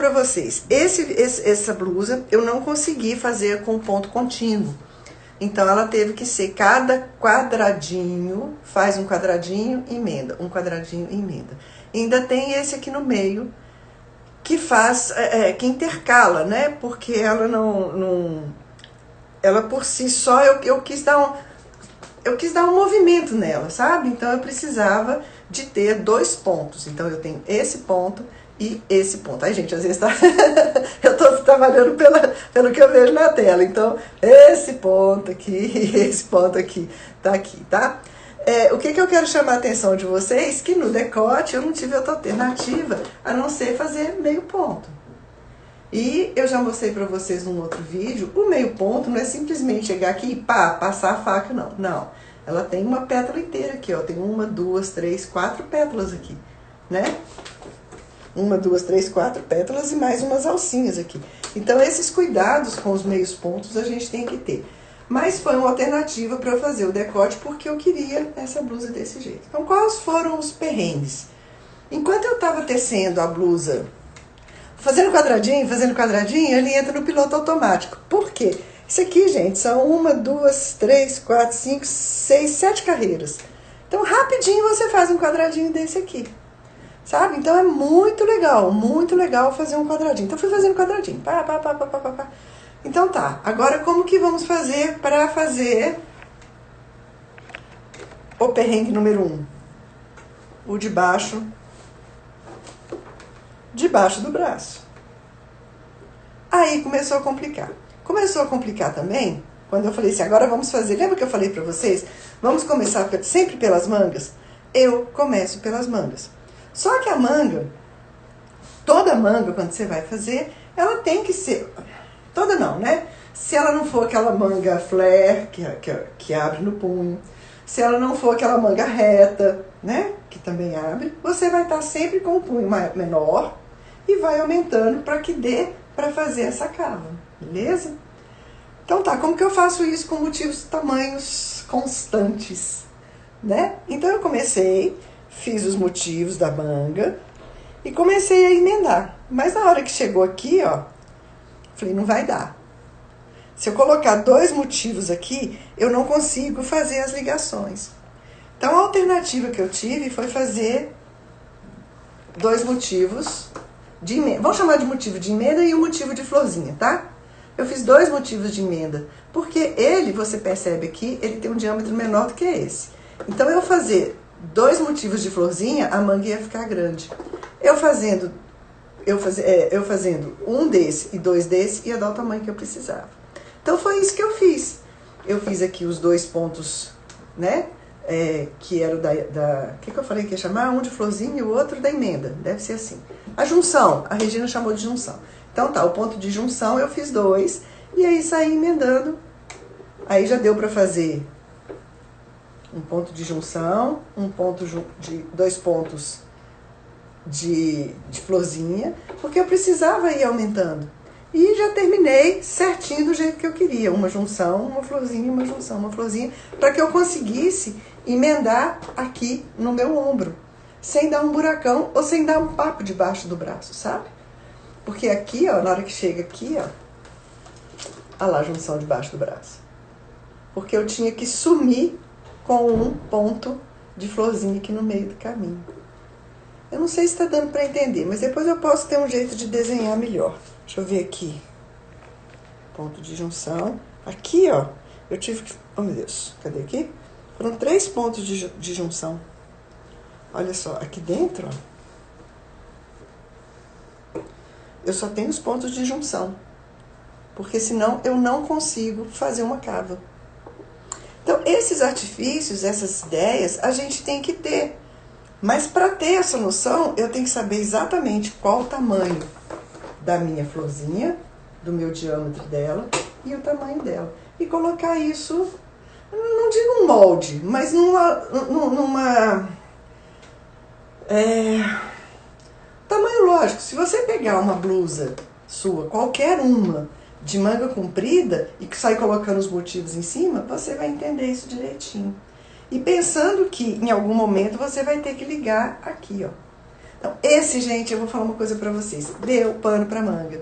pra vocês, essa blusa eu não consegui fazer com ponto contínuo. Então, ela teve que ser cada quadradinho, faz um quadradinho, emenda, um quadradinho, emenda. E ainda tem esse aqui no meio, que faz, que intercala, né? Porque ela ela por si só, eu quis dar um movimento nela, sabe? Então, eu precisava de ter 2 pontos. Então, eu tenho esse ponto e esse ponto. Aí, gente, às vezes eu tô trabalhando pelo que eu vejo na tela. Então, esse ponto aqui e esse ponto aqui tá aqui, tá? O que eu quero chamar a atenção de vocês, que no decote eu não tive outra alternativa a não ser fazer meio ponto. E eu já mostrei pra vocês num outro vídeo, o meio ponto não é simplesmente chegar aqui e pá, passar a faca, não. Não, ela tem uma pétala inteira aqui, ó. Tem 1, 2, 3, 4 pétalas aqui, né? 1, 2, 3, 4 pétalas e mais umas alcinhas aqui. Então, esses cuidados com os meios pontos a gente tem que ter. Mas foi uma alternativa para eu fazer o decote porque eu queria essa blusa desse jeito. Então, quais foram os perrengues? Enquanto eu estava tecendo a blusa, fazendo quadradinho, ele entra no piloto automático. Por quê? Isso aqui, gente, são 1, 2, 3, 4, 5, 6, 7 carreiras. Então, rapidinho você faz um quadradinho desse aqui. Sabe? Então é muito legal fazer um quadradinho. Então, fui fazendo quadradinho. Pá. Então tá, agora como que vamos fazer para fazer o perrengue número 1? O debaixo do braço. Aí começou a complicar. Começou a complicar também quando eu falei assim, agora vamos fazer, lembra que eu falei pra vocês? Vamos começar sempre pelas mangas? Eu começo pelas mangas. Só que a manga, toda manga, quando você vai fazer, ela tem que ser... Toda não, né? Se ela não for aquela manga flare, que abre no punho, se ela não for aquela manga reta, né? Que também abre, você vai estar sempre com o punho menor e vai aumentando para que dê para fazer essa cava, beleza? Então tá, como que eu faço isso com motivos tamanhos constantes, né? Então eu comecei, fiz os motivos da manga e comecei a emendar. Mas na hora que chegou aqui, ó, falei, não vai dar. Se eu colocar 2 motivos aqui, eu não consigo fazer as ligações. Então, a alternativa que eu tive foi fazer 2 motivos de emenda. Vamos chamar de motivo de emenda e o motivo de florzinha, tá? Eu fiz 2 motivos de emenda, porque ele, você percebe aqui, ele tem um diâmetro menor do que esse. Então, eu fazer 2 motivos de florzinha, a manga ia ficar grande. Eu fazendo um desse e 2 desse, ia dar o tamanho que eu precisava. Então, foi isso que eu fiz. Eu fiz aqui os 2 pontos, né? Que era o que eu falei que ia chamar? Um de florzinha e o outro da emenda. Deve ser assim. A junção, a Regina chamou de junção. Então, tá, o ponto de junção eu fiz 2. E aí, saí emendando. Aí, já deu pra fazer um ponto de junção, 2 pontos de florzinha, porque eu precisava ir aumentando. E já terminei certinho do jeito que eu queria. Uma junção, uma florzinha, uma junção, uma florzinha, para que eu conseguisse emendar aqui no meu ombro, sem dar um buracão ou sem dar um papo debaixo do braço, sabe? Porque aqui, ó, na hora que chega aqui, ó, olha lá a junção debaixo do braço. Porque eu tinha que sumir com um ponto de florzinha aqui no meio do caminho. Eu não sei se está dando para entender, mas depois eu posso ter um jeito de desenhar melhor. Deixa eu ver aqui. Ponto de junção. Aqui, ó, eu tive que... Oh, meu Deus, cadê aqui? Foram 3 pontos de junção. Olha só, aqui dentro, ó, eu só tenho os pontos de junção. Porque senão eu não consigo fazer uma cava. Então, esses artifícios, essas ideias, a gente tem que ter. Mas para ter essa noção, eu tenho que saber exatamente qual o tamanho da minha florzinha, do meu diâmetro dela e o tamanho dela. E colocar isso, não digo um molde, mas tamanho lógico. Se você pegar uma blusa sua, qualquer uma, de manga comprida, e que sai colocando os motivos em cima, você vai entender isso direitinho. E pensando que em algum momento você vai ter que ligar aqui, ó. Então, esse, gente, eu vou falar uma coisa pra vocês. Deu pano pra manga.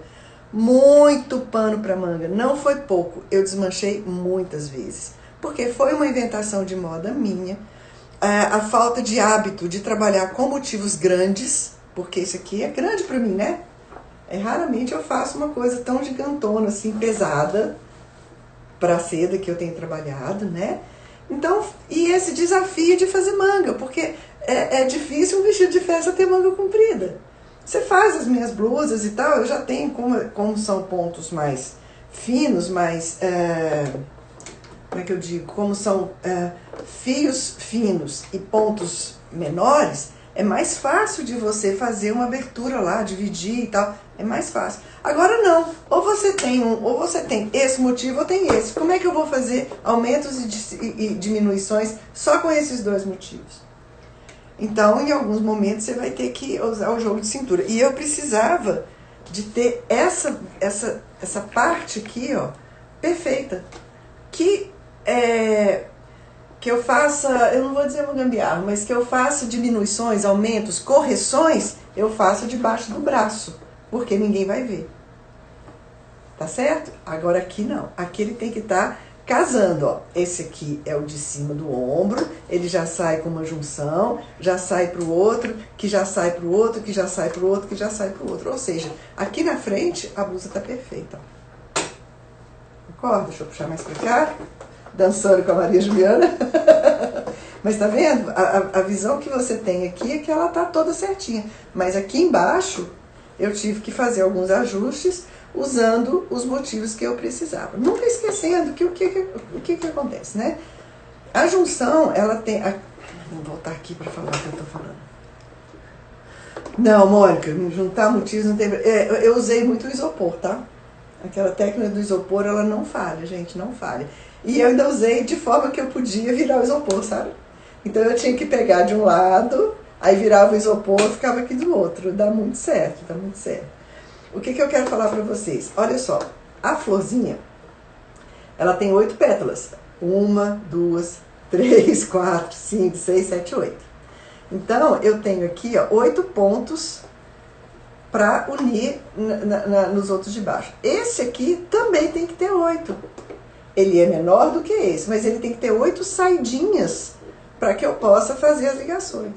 Muito pano pra manga. Não foi pouco. Eu desmanchei muitas vezes. Porque foi uma inventação de moda minha. A falta de hábito de trabalhar com motivos grandes. Porque isso aqui é grande pra mim, né? Raramente eu faço uma coisa tão gigantona, assim, pesada, pra seda que eu tenho trabalhado, né? Então, e esse desafio de fazer manga, porque é difícil um vestido de festa ter manga comprida. Você faz as minhas blusas e tal, eu já tenho, como são pontos mais finos, mais, como é que eu digo, como são fios finos e pontos menores, é mais fácil de você fazer uma abertura lá, dividir e tal, é mais fácil. Agora não, ou você tem esse motivo ou tem esse. Como é que eu vou fazer aumentos e diminuições só com esses dois motivos? Então, em alguns momentos, você vai ter que usar o jogo de cintura. E eu precisava de ter essa parte aqui, ó, perfeita. Que eu faça, eu não vou dizer uma gambiarra, mas que eu faça diminuições, aumentos, correções, eu faço debaixo do braço, porque ninguém vai ver. Tá certo? Agora aqui não. Aqui ele tem que estar casando, ó. Esse aqui é o de cima do ombro, ele já sai com uma junção, já sai pro outro, que já sai pro outro, que já sai pro outro, que já sai pro outro. Ou seja, aqui na frente a blusa tá perfeita, ó. Concorda? Deixa eu puxar mais pra cá. Dançando com a Maria Juliana. Mas tá vendo? A visão que você tem aqui é que ela tá toda certinha. Mas aqui embaixo eu tive que fazer alguns ajustes usando os motivos que eu precisava. Nunca esquecendo que o que acontece, né? A junção, ela tem... Vou voltar aqui para falar o que eu tô falando. Não, Mônica, juntar motivos não tem... eu usei muito o isopor, tá? Aquela técnica do isopor, ela não falha, gente, não falha. E eu ainda usei de forma que eu podia virar o isopor, sabe? Então eu tinha que pegar de um lado, aí virava o isopor, ficava aqui do outro. Dá muito certo, dá muito certo. O que eu quero falar pra vocês? Olha só, a florzinha, ela tem 8 pétalas. 1, 2, 3, 4, 5, 6, 7, 8. Então, eu tenho aqui, ó, 8 pontos para unir nos outros de baixo. Esse aqui também tem que ter 8. Ele é menor do que esse, mas ele tem que ter 8 saidinhas para que eu possa fazer as ligações.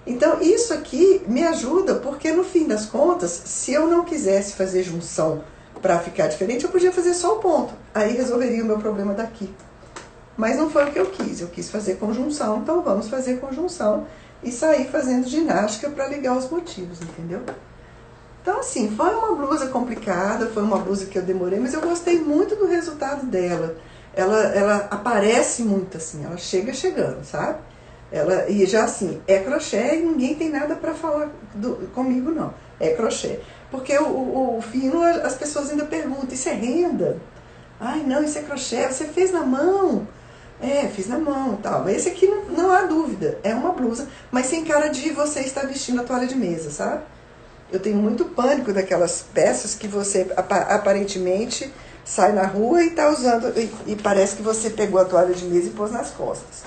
Então, isso aqui me ajuda, porque no fim das contas, se eu não quisesse fazer junção para ficar diferente, eu podia fazer só o ponto. Aí resolveria o meu problema daqui. Mas não foi o que eu quis fazer conjunção, então vamos fazer conjunção e sair fazendo ginástica para ligar os motivos, entendeu? Então, assim, foi uma blusa complicada, foi uma blusa que eu demorei, mas eu gostei muito do resultado dela. Ela aparece muito, assim, ela chega chegando, sabe? E já assim, é crochê e ninguém tem nada para falar comigo, não. É crochê. Porque o fino, as pessoas ainda perguntam, isso é renda? Ai, não, isso é crochê, você fez na mão? Fiz na mão e tal. Esse aqui não há dúvida, é uma blusa, mas sem cara de você estar vestindo a toalha de mesa, sabe? Eu tenho muito pânico daquelas peças que você aparentemente sai na rua e tá usando, e parece que você pegou a toalha de mesa e pôs nas costas.